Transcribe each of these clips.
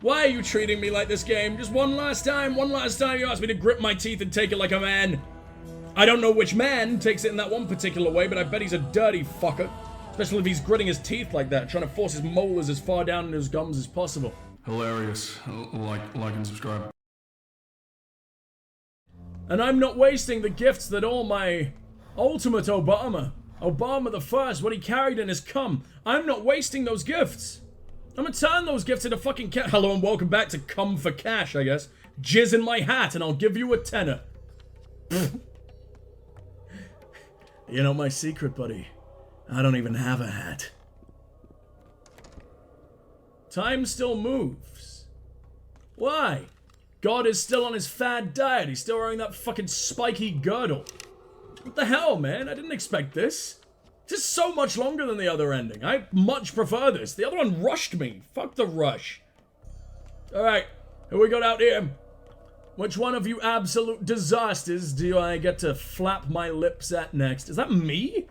Why are you treating me like this, game? Just one last time you asked me to grip my teeth and take it like a man. I don't know which man takes it in that one particular way, but I bet he's a dirty fucker. Especially if he's gritting his teeth like that, trying to force his molars as far down in his gums as possible. Hilarious. Like and subscribe. And I'm not wasting the gifts that all my ultimate Obama the first, what he carried in his cum, I'm not wasting those gifts. I'm gonna turn those gifts into fucking cash. Hello and welcome back to Cum for Cash, I guess. Jizz in my hat and I'll give you a tenner. You know my secret, buddy? I don't even have a hat. Time still moves. Why? God is still on his fad diet. He's still wearing that fucking spiky girdle. What the hell, man? I didn't expect this. This is so much longer than the other ending. I much prefer this. The other one rushed me. Fuck the rush. Alright, who we got out here? Which one of you absolute disasters do I get to flap my lips at next? Is that me?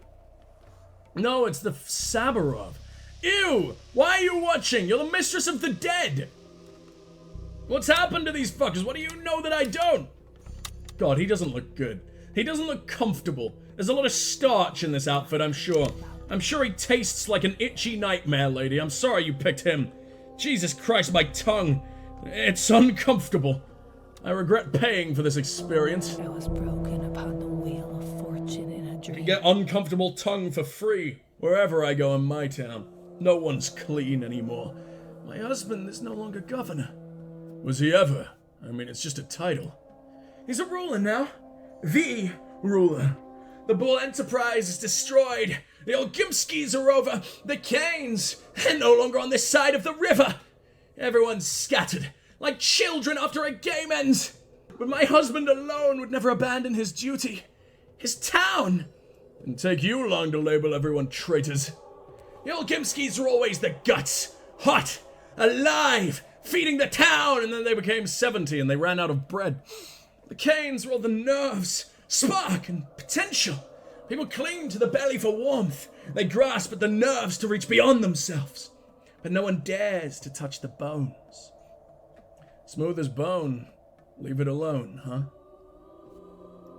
No, it's the Sabarov. Ew! Why are you watching? You're the mistress of the dead! What's happened to these fuckers? What do you know that I don't? God, he doesn't look good. He doesn't look comfortable. There's a lot of starch in this outfit, I'm sure. I'm sure he tastes like an itchy nightmare, lady. I'm sorry you picked him. Jesus Christ, my tongue. It's uncomfortable. I regret paying for this experience. I was broken upon the wheel of fortune in a You dream. can get uncomfortable tongue for free wherever I go in my town. No one's clean anymore. My husband is no longer governor. Was he ever? I mean, it's just a title. He's a ruler now. The ruler. The Bull Enterprise is destroyed. The Olgimskis are over. The Canes, they're no longer on this side of the river. Everyone's scattered, like children after a game ends. But my husband alone would never abandon his duty. His town. Didn't take you long to label everyone traitors. The Olgimskis were always the guts. Hot, alive, feeding the town, and then they became 70 and they ran out of bread. The Canes were all the nerves, spark, and potential. People cling to the belly for warmth. They grasp at the nerves to reach beyond themselves. But no one dares to touch the bones. Smooth as bone, leave it alone, huh?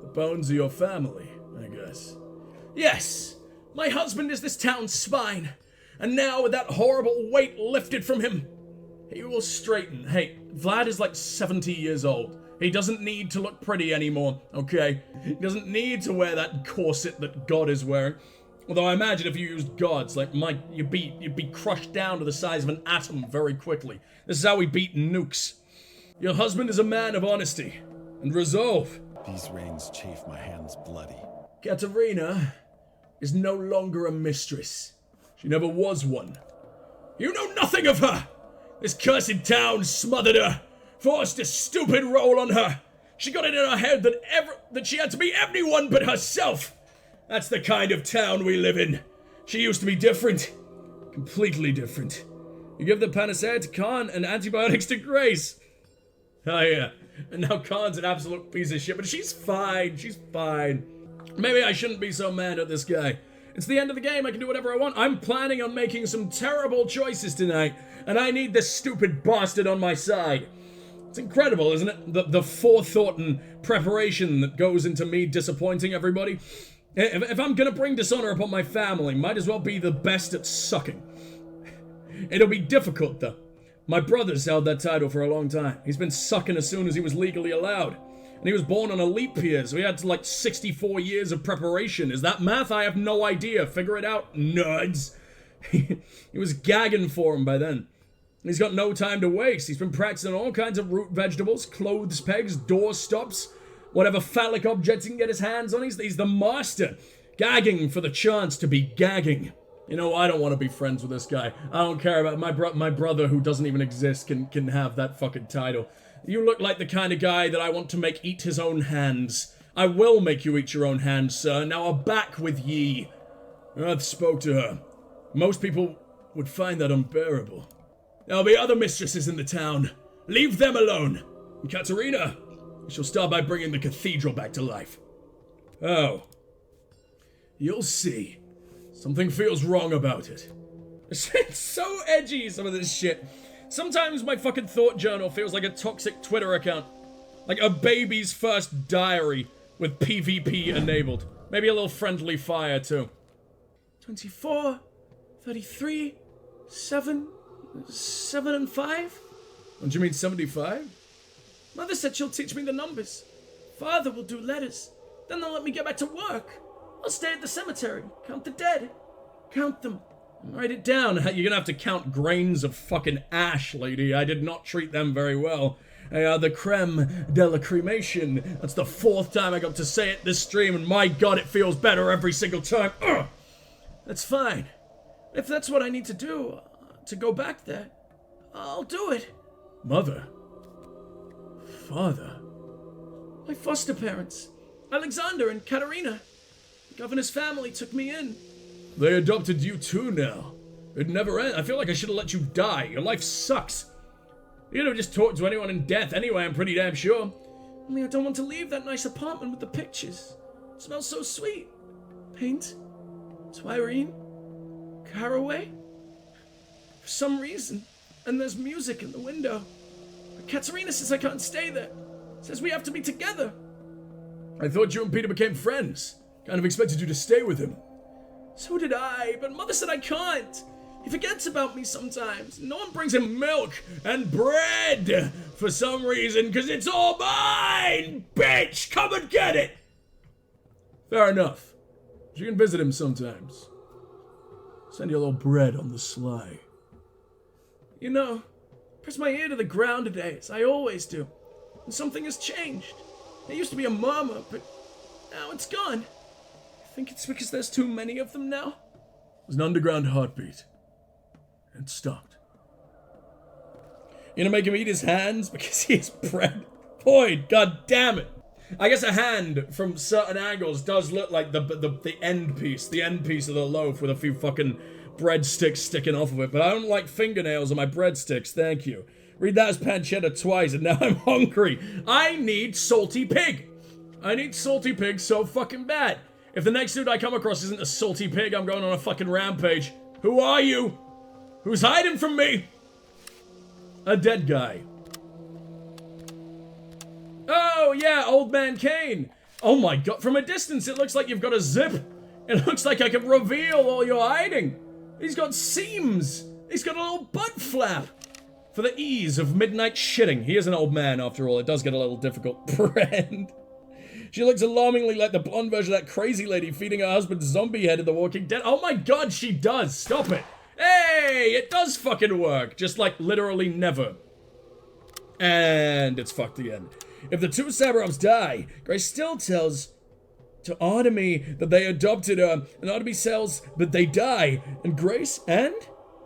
The bones of your family, I guess. Yes, my husband is this town's spine. And now with that horrible weight lifted from him, he will straighten. Hey, Vlad is like 70 years old. He doesn't need to look pretty anymore, okay? He doesn't need to wear that corset that God is wearing. Although I imagine if you used gods, like you'd be crushed down to the size of an atom very quickly. This is how we beat nukes. Your husband is a man of honesty and resolve. These reins chafe my hands bloody. Katerina is no longer a mistress. She never was one. You know nothing of her! This cursed town smothered her, forced a stupid role on her. She got it in her head that she had to be anyone but herself. That's the kind of town we live in. She used to be different. Completely different. You give the panacea to Khan and antibiotics to Grace. Oh yeah, and now Khan's an absolute piece of shit, but she's fine, Maybe I shouldn't be so mad at this guy. It's the end of the game, I can do whatever I want. I'm planning on making some terrible choices tonight, and I need this stupid bastard on my side. It's incredible, isn't it? The forethought and preparation that goes into me disappointing everybody. If I'm gonna bring dishonor upon my family, might as well be the best at sucking. It'll be difficult, though. My brother's held that title for a long time. He's been sucking as soon as he was legally allowed. And he was born on a leap year, so he had like 64 years of preparation. Is that math? I have no idea. Figure it out, nerds. He was gagging for him by then. He's got no time to waste. He's been practicing all kinds of root vegetables, clothes pegs, door stops, whatever phallic objects he can get his hands on. He's the master. Gagging for the chance to be gagging. You know, I don't want to be friends with this guy. I don't care about my brother who doesn't even exist can have that fucking title. You look like the kind of guy that I want to make eat his own hands. I will make you eat your own hands, sir. Now aback with ye. Earth spoke to her. Most people would find that unbearable. There'll be other mistresses in the town. Leave them alone. And Katerina, we shall start by bringing the cathedral back to life. Oh. You'll see. Something feels wrong about it. It's so edgy, some of this shit. Sometimes my fucking thought journal feels like a toxic Twitter account. Like a baby's first diary with PvP enabled. Maybe a little friendly fire too. 24, 33, 7 and 5? Don't you mean 75? Mother said she'll teach me the numbers. Father will do letters. Then they'll let me get back to work. I'll stay at the cemetery, count the dead. Count them. And write it down. You're gonna have to count grains of fucking ash, lady. I did not treat them very well. The creme de la cremation. That's the 4th time I got to say it this stream, and my god, it feels better every single time. Ugh. That's fine. If that's what I need to do, to go back there, I'll do it. Mother. Father. My foster parents, Alexander and Katerina. The governor's family took me in. They adopted you too now. It never ends. I feel like I should have let you die. Your life sucks. You could have just talked to anyone in death anyway, I'm pretty damn sure. Only I don't want to leave that nice apartment with the pictures. It smells so sweet. Paint, Twirine, caraway. For some reason. And there's music in the window. But Katerina says I can't stay there. Says we have to be together. I thought you and Peter became friends. Kind of expected you to stay with him. So did I, but Mother said I can't. He forgets about me sometimes. No one brings him milk and bread for some reason, because it's all mine! Bitch, come and get it! Fair enough. You can visit him sometimes. Send you a little bread on the sly. You know, I pressed my ear to the ground today, as I always do. And something has changed. There used to be a murmur, but now it's gone. I think it's because there's too many of them now. It was an underground heartbeat. And it stopped. You gonna make him eat his hands because he has bread? Boy, god damn it. I guess a hand from certain angles does look like the end piece. The end piece of the loaf with a few fucking breadsticks sticking off of it. But I don't like fingernails on my breadsticks, thank you. Read that as pancetta twice and now I'm hungry. I need salty pig. I need salty pig so fucking bad. If the next dude I come across isn't a salty pig, I'm going on a fucking rampage. Who are you? Who's hiding from me? A dead guy. Oh, yeah, Old Man Kane. Oh my god, from a distance it looks like you've got a zip. It looks like I can reveal all you're hiding. He's got seams. He's got a little butt flap. For the ease of midnight shitting. He is an old man, after all. It does get a little difficult. Friend. She looks alarmingly like the blonde version of that crazy lady feeding her husband zombie head in The Walking Dead. Oh my god, she does. Stop it. Hey, it does fucking work. Just like literally never. And it's fucked again. If the two Saburums die, Grace still tells to Artemy that they adopted her, and Artemy sells that they die, and Grace and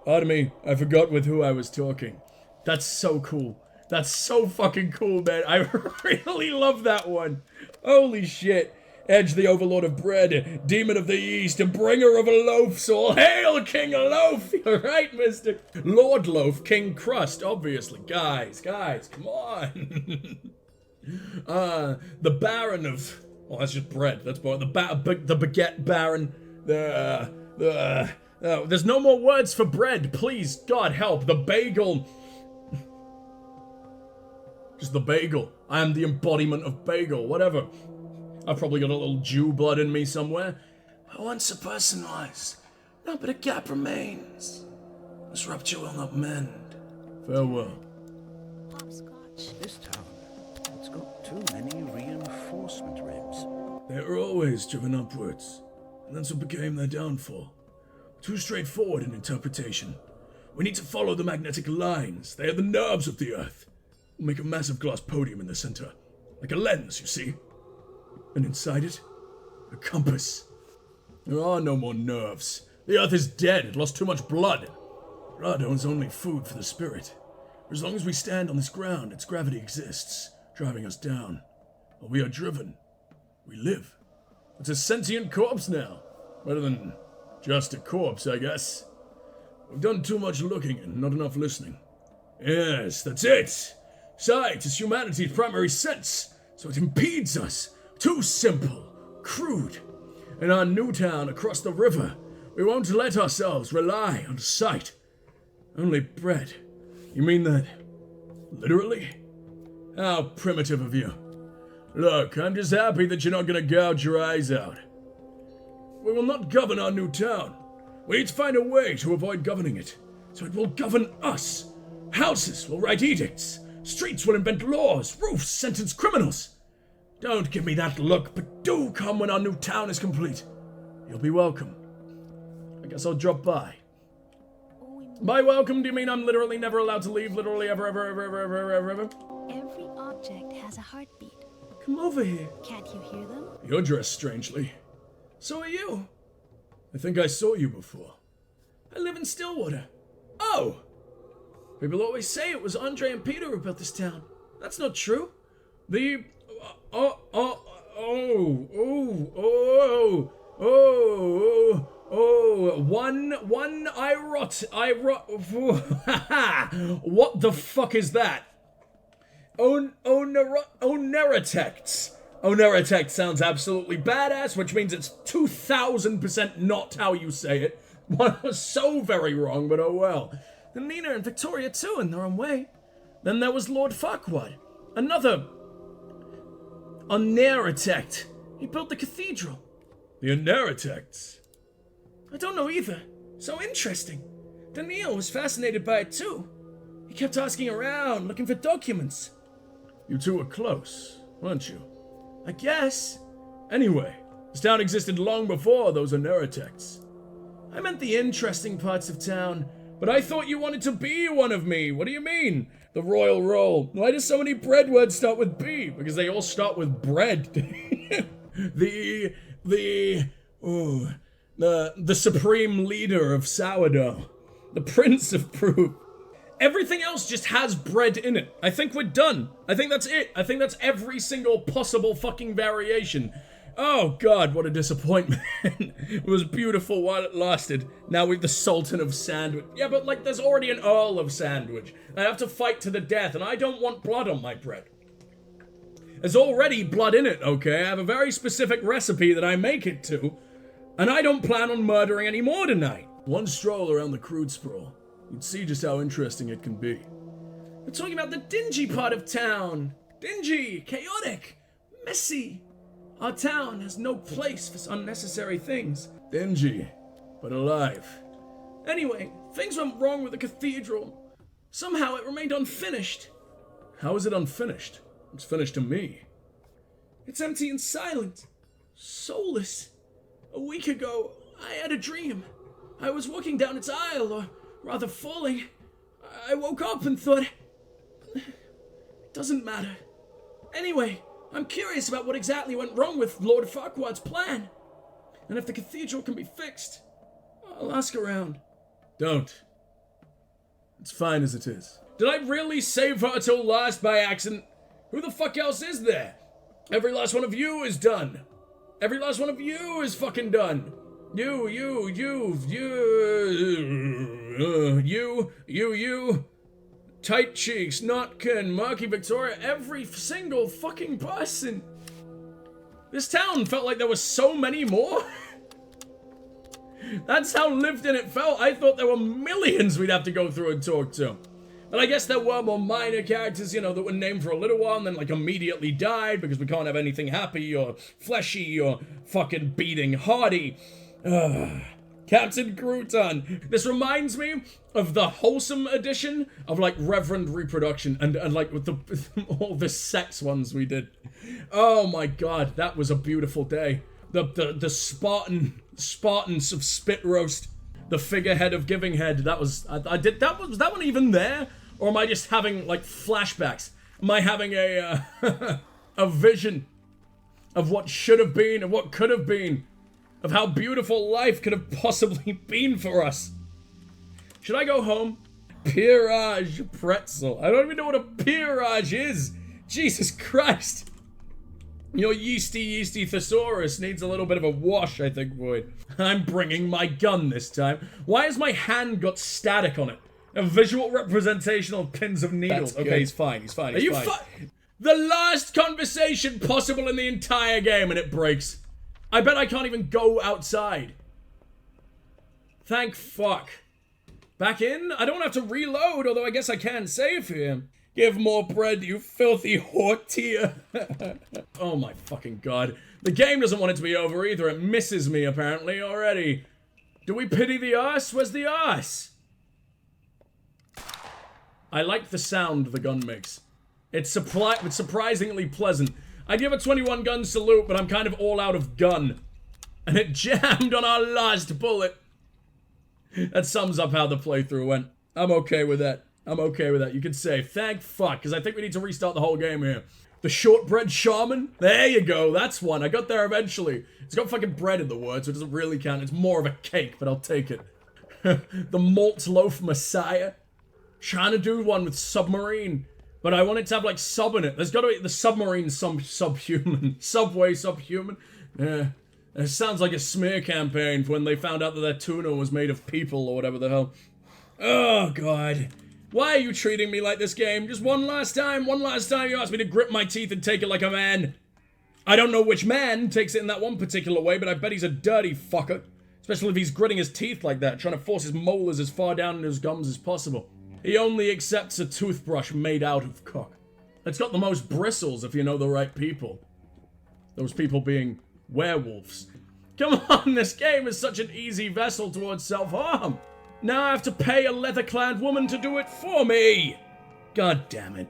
Artemy, I forgot with who I was talking. That's so cool. That's so fucking cool, man. I really love that one. Holy shit. Edge, the overlord of bread, demon of the east, and bringer of loafs. All hail, King Loaf. You're right, mister. Lord Loaf, King Crust, obviously. Guys, come on. The Baron of... Oh, that's just bread. That's boring. The Baguette Baron. There's no more words for bread. Please, God help. The bagel... Just the bagel. I am the embodiment of bagel. Whatever. I've probably got a little Jew blood in me somewhere. Once a person was. No, but a gap remains. This rupture will not mend. Farewell. Hopscotch. This town, it's got too many reinforcement ribs. They were always driven upwards, and that's what became their downfall. Too straightforward in interpretation. We need to follow the magnetic lines. They are the nerves of the earth. We'll make a massive glass podium in the center. Like a lens, you see? And inside it, a compass. There are no more nerves. The earth is dead. It lost too much blood. Blood owns only food for the spirit. For as long as we stand on this ground, its gravity exists, driving us down. While we are driven, we live. It's a sentient corpse now. Better than just a corpse, I guess. We've done too much looking and not enough listening. Yes, that's it. Sight is humanity's primary sense, so it impedes us. Too simple, crude. In our new town across the river, we won't let ourselves rely on sight. Only bread, You mean that literally? How primitive of you. Look, I'm just happy that you're not gonna gouge your eyes out. We will not govern our new town. We need to find a way to avoid governing it, so it will govern us. Houses will write edicts. Streets will invent laws. Roofs sentence criminals. Don't give me that look, but do come when our new town is complete. You'll be welcome. I guess I'll drop by. By welcome, do you mean I'm literally never allowed to leave? Literally ever? Every object has a heartbeat. Come over here. Can't you hear them? You're dressed strangely. So are you. I think I saw you before. I live in Stillwater. Oh! People always say it was Andre and Peter who built this town. That's not true. What the fuck is that? Oneratects. Oneratect sounds absolutely badass, which means it's 2000% not how you say it. One was so very wrong, but oh well. And Nina and Victoria too, in their own way. Then there was Lord Farquaad, another Oneratect. He built the cathedral. The Oneratects? I don't know either. So interesting. Daniel was fascinated by it too. He kept asking around, looking for documents. You two were close, weren't you? I guess. Anyway, this town existed long before those Oneratects. I meant the interesting parts of town, but I thought you wanted to be one of me. What do you mean? The royal roll. Why do so many bread words start with B? Because they all start with bread. the supreme leader of sourdough. The prince of proof. Everything else just has bread in it. I think we're done. I think that's it. I think that's every single possible fucking variation. Oh god, what a disappointment. It was beautiful while it lasted. Now we've the Sultan of Sandwich. Yeah, but like there's already an Earl of Sandwich. I have to fight to the death, and I don't want blood on my bread. There's already blood in it, okay? I have a very specific recipe that I make it to, and I don't plan on murdering any more tonight. One stroll around the crude sprawl. You'd see just how interesting it can be. We're talking about the dingy part of town. Dingy, chaotic, messy. Our town has no place for unnecessary things. Dingy, but alive. Anyway, things went wrong with the cathedral. Somehow it remained unfinished. How is it unfinished? It's finished to me. It's empty and silent. Soulless. A week ago, I had a dream. I was walking down its aisle, or rather falling. I woke up and thought, it doesn't matter. Anyway, I'm curious about what exactly went wrong with Lord Farquaad's plan. And if the cathedral can be fixed, I'll ask around. Don't. It's fine as it is. Did I really save her till last by accident? Who the fuck else is there? Every last one of you is done. Every last one of you is fucking done. You. Tight cheeks, Notkin, Murky Victoria, every single fucking person. This town felt like there were so many more. That's how lived in it felt. I thought there were millions we'd have to go through and talk to. But I guess there were more minor characters, you know, that were named for a little while and then, like, immediately died because we can't have anything happy or fleshy or fucking beating hearty. Captain Crouton. This reminds me of the wholesome edition of, like, Reverend Reproduction and like, with all the sex ones we did. Oh my god, that was a beautiful day. The Spartans of Spit Roast. The figurehead of Giving Head. That was that one even there? Or am I just having, like, flashbacks? Am I having a a vision of what should have been and what could have been? Of how beautiful life could have possibly been for us? Should I go home? Peerage pretzel. I don't even know what a peerage is. Jesus Christ. Your yeasty thesaurus needs a little bit of a wash, I think, Void. I'm bringing my gun this time. Why has my hand got static on it? A visual representation of pins of needles. Okay, he's fine. Are you fine? The last conversation possible in the entire game and it breaks. I bet I can't even go outside. Thank fuck. Back in? I don't have to reload, although I guess I can save here. Give more bread, you filthy whore. Oh my fucking god. The game doesn't want it to be over either. It misses me, apparently, already. Do we pity the arse? Where's the arse? I like the sound the gun makes. It's surprisingly pleasant. I'd give a 21 gun salute, but I'm kind of all out of gun. And it jammed on our last bullet. That sums up how the playthrough went. I'm okay with that. I'm okay with that. You can say, thank fuck, because I think we need to restart the whole game here. The shortbread shaman? There you go, that's one. I got there eventually. It's got fucking bread in the word, so it doesn't really count. It's more of a cake, but I'll take it. The malt loaf messiah? Trying to do one with submarine. But I want it to have, like, sub in it. There's gotta be the submarine subhuman. Subway subhuman. Yeah. It sounds like a smear campaign for when they found out that their tuna was made of people or whatever the hell. Oh, God. Why are you treating me like this game? Just one last time you asked me to grip my teeth and take it like a man. I don't know which man takes it in that one particular way, but I bet he's a dirty fucker. Especially if he's gritting his teeth like that, trying to force his molars as far down in his gums as possible. He only accepts a toothbrush made out of cock. It's got the most bristles if you know the right people. Those people being werewolves. Come on, this game is such an easy vessel towards self-harm. Now I have to pay a leather-clad woman to do it for me! God damn it.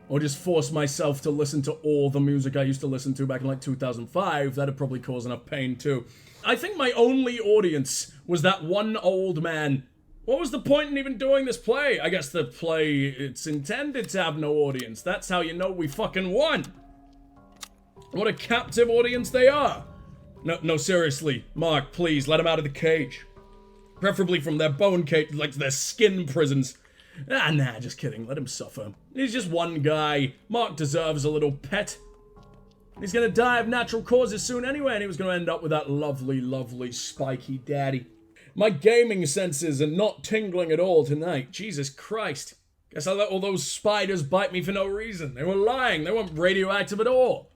Or just force myself to listen to all the music I used to listen to back in like 2005. That'd probably cause enough pain too. I think my only audience was that one old man. What was the point in even doing this play? I guess the play, it's intended to have no audience. That's how you know we fucking won. What a captive audience they are. No, seriously. Mark, please, let them out of the cage. Preferably from their bone cage, like their skin prisons. Nah, just kidding. Let him suffer. He's just one guy. Mark deserves a little pet. He's gonna die of natural causes soon anyway, and he was gonna end up with that lovely, lovely, spiky daddy. My gaming senses are not tingling at all tonight. Jesus Christ. Guess I let all those spiders bite me for no reason. They were lying. They weren't radioactive at all.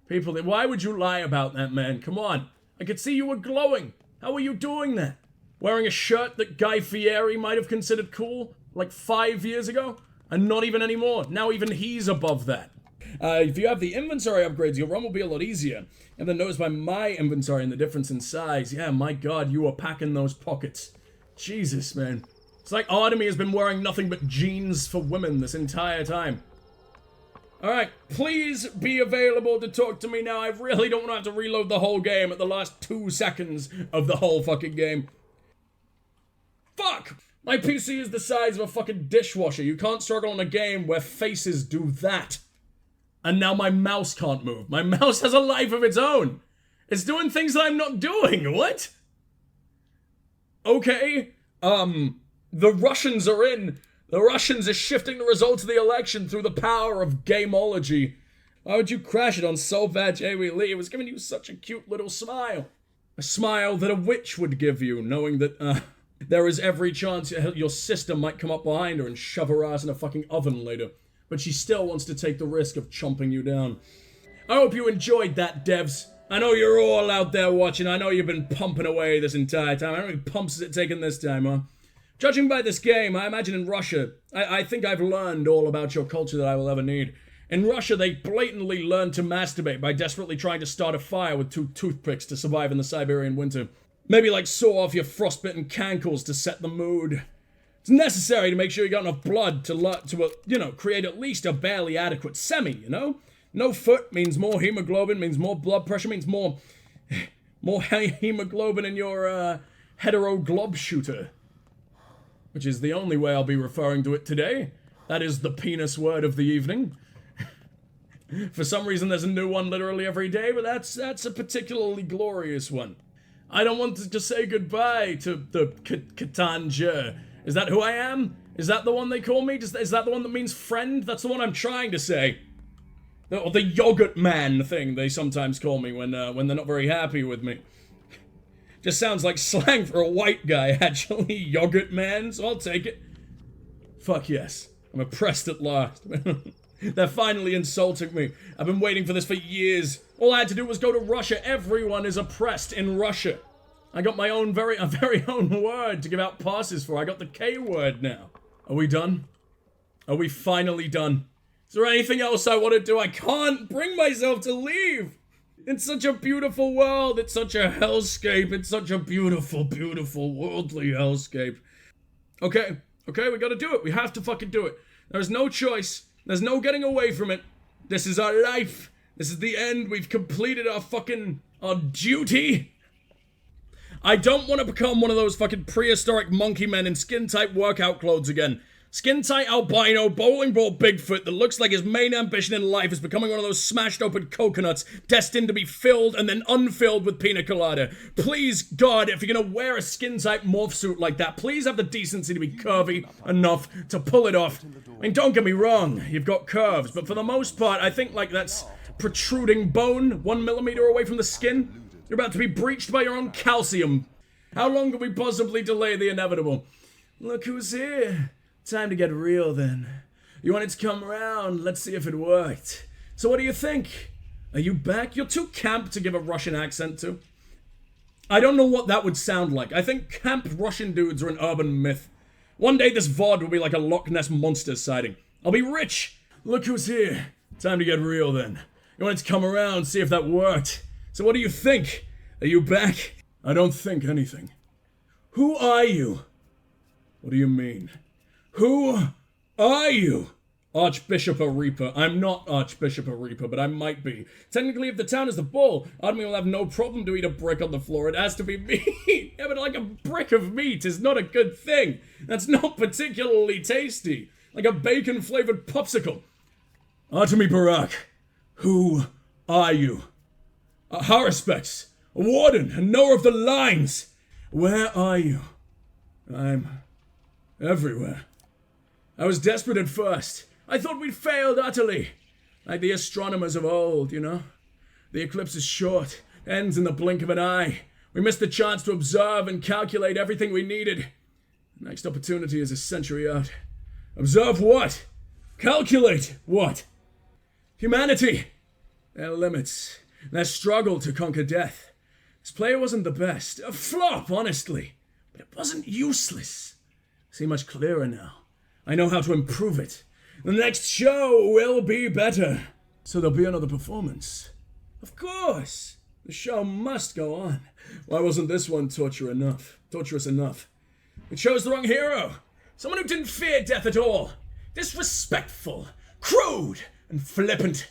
People, why would you lie about that, man? Come on. I could see you were glowing. How were you doing that? Wearing a shirt that Guy Fieri might have considered cool, like 5 years ago? And not even anymore. Now even he's above that. If you have the inventory upgrades, your run will be a lot easier. And then notice by my inventory and the difference in size. Yeah, my god, you are packing those pockets. Jesus, man. It's like Artemis has been wearing nothing but jeans for women this entire time. Alright, please be available to talk to me now. I really don't want to have to reload the whole game at the last 2 seconds of the whole fucking game. Fuck! My PC is the size of a fucking dishwasher. You can't struggle in a game where faces do that. And now my mouse can't move. My mouse has a life of its own. It's doing things that I'm not doing. What? Okay. The Russians are in. The Russians are shifting the results of the election through the power of gameology. Why would you crash it on so bad, Jamie Lee? It was giving you such a cute little smile. A smile that a witch would give you, knowing that, there is every chance your sister might come up behind her and shove her ass in a fucking oven later. But she still wants to take the risk of chomping you down. I hope you enjoyed that, devs. I know you're all out there watching. I know you've been pumping away this entire time. How many pumps has it taken this time, huh? Judging by this game, I imagine in Russia, I think I've learned all about your culture that I will ever need. In Russia, they blatantly learned to masturbate by desperately trying to start a fire with 2 toothpicks to survive in the Siberian winter. Maybe like saw off your frostbitten cankles to set the mood. It's necessary to make sure you got enough blood to create at least a barely adequate semi, you know? No foot means more hemoglobin, means more blood pressure, means more hemoglobin in your, hetero-glob shooter. Which is the only way I'll be referring to it today. That is the penis word of the evening. For some reason there's a new one literally every day, but that's a particularly glorious one. I don't want to say goodbye to the Katanja. Is that who I am? Is that the one they call me? Is that the one that means friend? That's the one I'm trying to say. Or the yogurt man thing they sometimes call me when they're not very happy with me. Just sounds like slang for a white guy, actually. Yogurt man, so I'll take it. Fuck yes. I'm oppressed at last. They're finally insulting me. I've been waiting for this for years. All I had to do was go to Russia. Everyone is oppressed in Russia. I got my own very own word to give out passes for. I got the K word now. Are we done? Are we finally done? Is there anything else I want to do? I can't bring myself to leave. It's such a beautiful world. It's such a hellscape. It's such a beautiful, beautiful worldly hellscape. Okay, we gotta do it. We have to fucking do it. There's no choice. There's no getting away from it. This is our life. This is the end. We've completed our duty. I don't want to become one of those fucking prehistoric monkey men in skin-tight workout clothes again. Skin-tight albino, bowling ball Bigfoot that looks like his main ambition in life is becoming one of those smashed open coconuts destined to be filled and then unfilled with pina colada. Please, God, if you're gonna wear a skin-tight morph suit like that, please have the decency to be curvy enough to pull it off. I mean, don't get me wrong, you've got curves, but for the most part, I think like that's protruding bone 1 millimeter away from the skin. You're about to be breached by your own calcium. How long can we possibly delay the inevitable? Look who's here. Time to get real then. You wanted to come around, let's see if it worked. So what do you think? Are you back? You're too camp to give a Russian accent to. I don't know what that would sound like. I think camp Russian dudes are an urban myth. One day this VOD will be like a Loch Ness Monster sighting. I'll be rich. Look who's here. Time to get real then. You wanted to come around, see if that worked. So what do you think? Are you back? I don't think anything. Who are you? What do you mean? Who are you? Archbishop Arepa. I'm not Archbishop Arepa, but I might be. Technically, if the town is the bull, Admi will have no problem to eat a brick on the floor. It has to be meat. Yeah, but like a brick of meat is not a good thing. That's not particularly tasty. Like a bacon-flavored popsicle. Artemi Barak. Who are you? Haruspex. A warden. A knower of the lines. Where are you? I'm everywhere. I was desperate at first. I thought we'd failed utterly. Like the astronomers of old, you know? The eclipse is short, ends in the blink of an eye. We missed the chance to observe and calculate everything we needed. The next opportunity is a century out. Observe what? Calculate what? Humanity. Their limits. Their struggle to conquer death. This player wasn't the best. A flop, honestly. But it wasn't useless. I see much clearer now. I know how to improve it. The next show will be better. So there'll be another performance. Of course. The show must go on. Why wasn't this one torturous enough? We chose the wrong hero. Someone who didn't fear death at all. Disrespectful, crude, and flippant.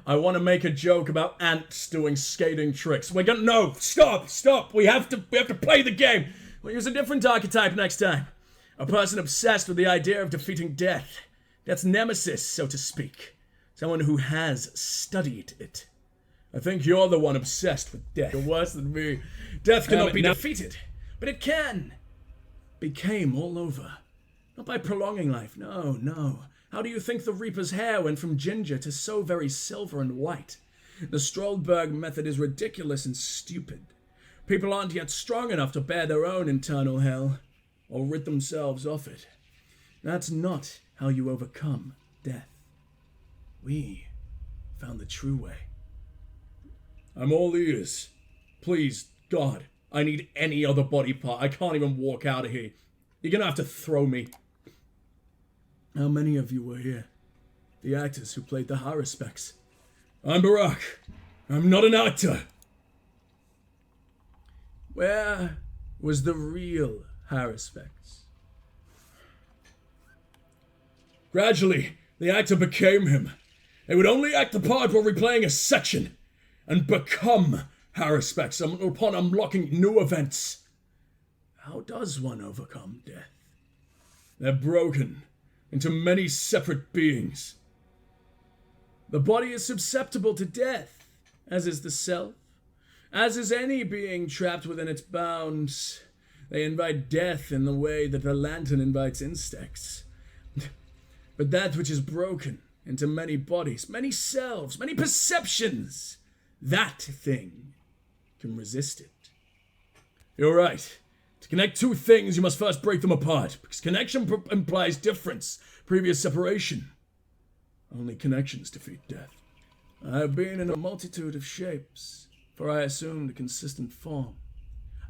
I want to make a joke about ants doing skating tricks. No, stop. We have to play the game. We'll use a different archetype next time. A person obsessed with the idea of defeating death. Death's nemesis, so to speak. Someone who has studied it. I think you're the one obsessed with death. You're worse than me. Death cannot be defeated, but it can. Became all over. Not by prolonging life, no. How do you think the Reaper's hair went from ginger to so very silver and white? The Strollberg method is ridiculous and stupid. People aren't yet strong enough to bear their own internal hell, or rid themselves of it. That's not how you overcome death. We found the true way. I'm all ears. Please, God, I need any other body part. I can't even walk out of here. You're gonna have to throw me. How many of you were here? The actors who played the Haruspecs. I'm Barak. I'm not an actor. Where was the real Haruspecs? Gradually, the actor became him. They would only act the part while replaying a section, and become Haruspecs upon unlocking new events. How does one overcome death? They're broken into many separate beings. The body is susceptible to death, as is the self, as is any being trapped within its bounds. They invite death in the way that the lantern invites insects. But that which is broken into many bodies, many selves, many perceptions, that thing can resist it. You're right. To connect two things, you must first break them apart, because connection implies difference, previous separation. Only connections defeat death. I have been in a multitude of shapes, for I assumed a consistent form.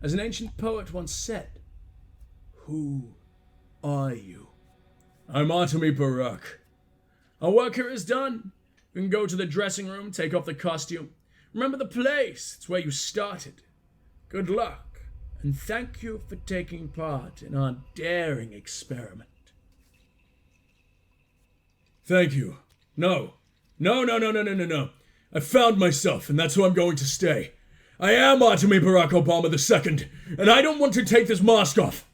As an ancient poet once said, who are you? I'm Artemi Barak. Our work here is done. You can go to the dressing room, take off the costume. Remember the place. It's where you started. Good luck, and thank you for taking part in our daring experiment. Thank you. No. I found myself, and that's who I'm going to stay. I am Artemi Barack Obama II, and I don't want to take this mask off.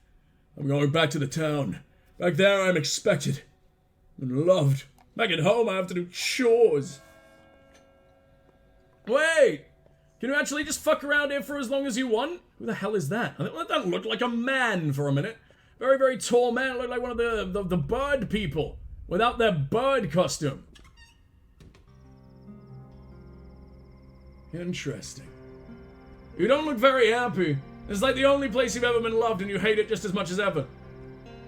I'm going back to the town. Back there I'm expected and loved. Back at home I have to do chores. Wait! Can you actually just fuck around here for as long as you want? Who the hell is that? That looked like a man for a minute. Very, very tall man. Looked like one of the bird people without their bird costume. Interesting. You don't look very happy. It's like the only place you've ever been loved and you hate it just as much as ever.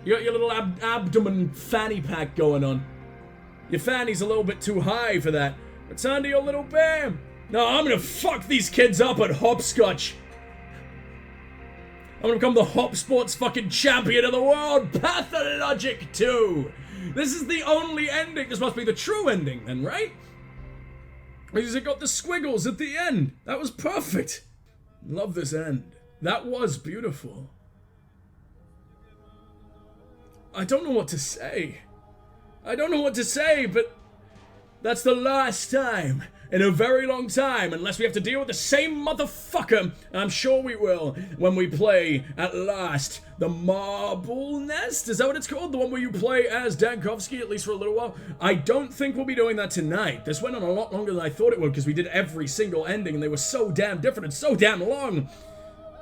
You got your little abdomen fanny pack going on. Your fanny's a little bit too high for that. Return to your little bear. No, I'm gonna fuck these kids up at hopscotch. I'm gonna become the hopsports fucking champion of the world. Pathologic 2. This is the only ending. This must be the true ending then, right? Because it got the squiggles at the end. That was perfect. Love this end. That was beautiful. I don't know what to say. But that's the last time in a very long time, unless we have to deal with the same motherfucker, and I'm sure we will, when we play, at last, the Marble Nest? Is that what it's called? The one where you play as Dankovsky, at least for a little while? I don't think we'll be doing that tonight. This went on a lot longer than I thought it would, because we did every single ending, and they were so damn different and so damn long.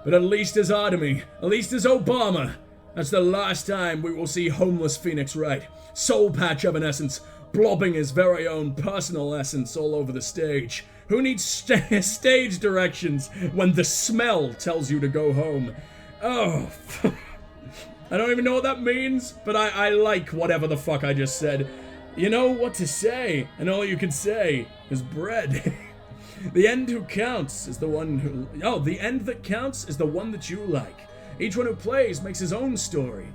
But at least as Artemi, at least as Obama, that's the last time we will see Homeless Phoenix Wright. Soul Patch Evanescence, blobbing his very own personal essence all over the stage. Who needs stage directions when the smell tells you to go home? Oh, I don't even know what that means, but I like whatever the fuck I just said. You know what to say, and all you can say is bread. The end who counts is the one who... Oh, the end that counts is the one that you like. Each one who plays makes his own story.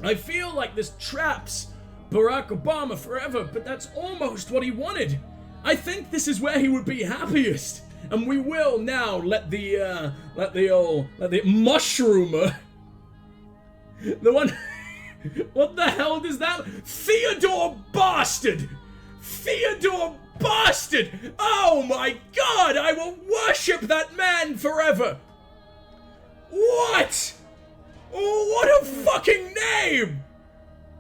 I feel like this traps Barack Obama forever, but that's almost what he wanted. I think this is where he would be happiest. And we will now let the mushroomer... The one... What the hell does that... Theodore Bastard! Theodore Bastard! Oh my god! I will worship that man forever! What? What a fucking name!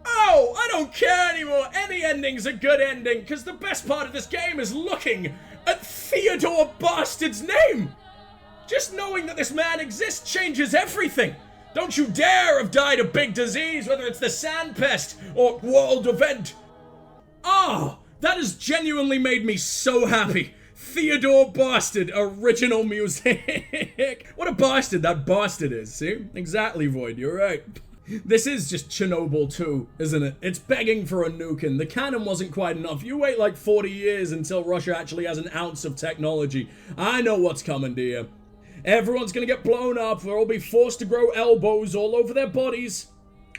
Oh, I don't care anymore. Any ending's a good ending, because the best part of this game is looking at Theodore Bastard's name. Just knowing that this man exists changes everything. Don't you dare have died of big disease, whether it's the sand pest or world event. Oh, that has genuinely made me so happy. Theodore Bastard, original music. What a bastard that bastard is, see? Exactly, Void, you're right. This is just Chernobyl 2, isn't it? It's begging for a nuke, and the cannon wasn't quite enough. You wait like 40 years until Russia actually has an ounce of technology. I know what's coming, dear. Everyone's gonna get blown up, they'll all be forced to grow elbows all over their bodies.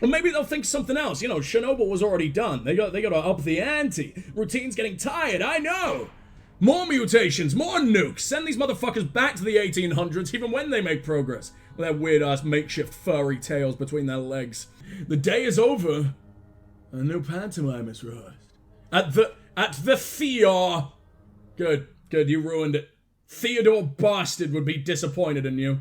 Or maybe they'll think something else. You know, Chernobyl was already done. They gotta up the ante. Routine's getting tired, I know. More mutations, more nukes. Send these motherfuckers back to the 1800s, even when they make progress. With their weird-ass makeshift furry tails between their legs. The day is over. A new pantomime is rehearsed. At the Theor. Good, you ruined it. Theodore Bastard would be disappointed in you.